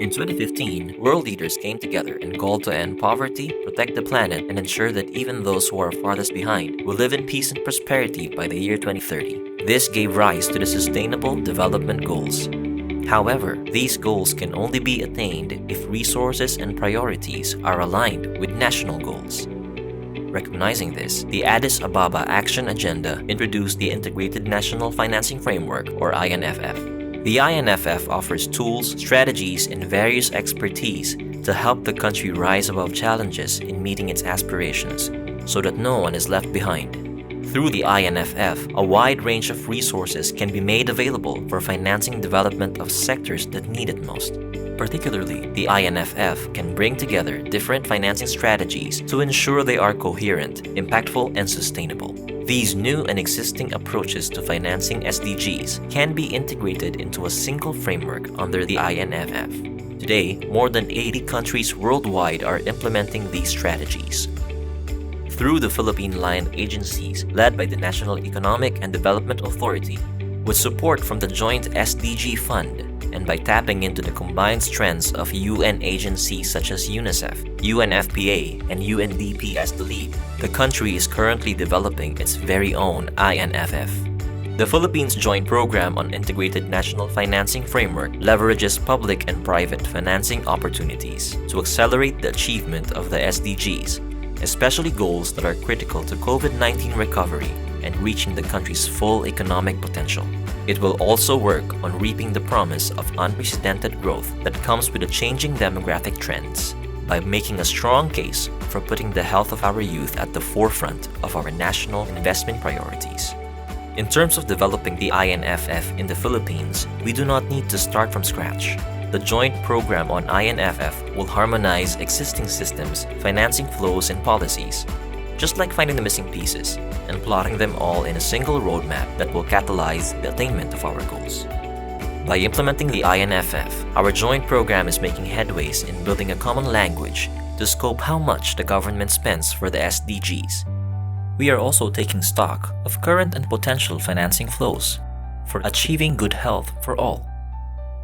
In 2015, world leaders came together and called to end poverty, protect the planet, and ensure that even those who are farthest behind will live in peace and prosperity by the year 2030. This gave rise to the Sustainable Development Goals. However, these goals can only be attained if resources and priorities are aligned with national goals. Recognizing this, the Addis Ababa Action Agenda introduced the Integrated National Financing Framework, or INFF. The INFF offers tools, strategies, and various expertise to help the country rise above challenges in meeting its aspirations, so that no one is left behind. Through the INFF, a wide range of resources can be made available for financing development of sectors that need it most. Particularly, the INFF can bring together different financing strategies to ensure they are coherent, impactful, and sustainable. These new and existing approaches to financing SDGs can be integrated into a single framework under the INFF. Today, more than 80 countries worldwide are implementing these strategies. Through the Philippine line agencies led by the National Economic and Development Authority, with support from the joint SDG Fund, and by tapping into the combined strengths of UN agencies such as UNICEF, UNFPA, and UNDP as the lead, the country is currently developing its very own INFF. The Philippines Joint Program on Integrated National Financing Framework leverages public and private financing opportunities to accelerate the achievement of the SDGs, especially goals that are critical to COVID-19 recovery and reaching the country's full economic potential. It will also work on reaping the promise of unprecedented growth that comes with the changing demographic trends by making a strong case for putting the health of our youth at the forefront of our national investment priorities. In terms of developing the INFF in the Philippines, we do not need to start from scratch. The joint program on INFF will harmonize existing systems, financing flows, and policies, just like finding the missing pieces and plotting them all in a single roadmap that will catalyze the attainment of our goals. By implementing the INFF, our joint program is making headways in building a common language to scope how much the government spends for the SDGs. We are also taking stock of current and potential financing flows for achieving good health for all.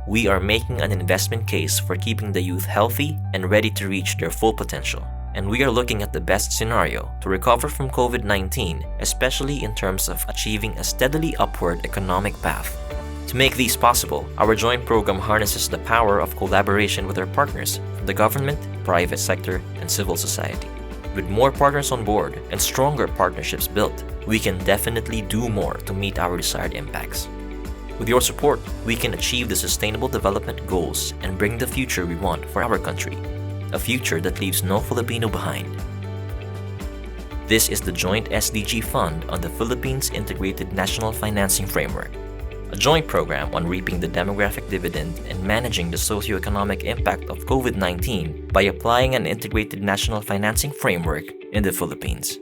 We are making an investment case for keeping the youth healthy and ready to reach their full potential. And we are looking at the best scenario to recover from COVID-19, especially in terms of achieving a steadily upward economic path. To make these possible, our joint program harnesses the power of collaboration with our partners from the government, private sector, and civil society. With more partners on board and stronger partnerships built, we can definitely do more to meet our desired impacts. With your support, we can achieve the Sustainable Development Goals and bring the future we want for our country. A future that leaves no Filipino behind. This is the Joint SDG Fund on the Philippines Integrated National Financing Framework, a joint program on reaping the demographic dividend and managing the socioeconomic impact of COVID-19 by applying an integrated national financing framework in the Philippines.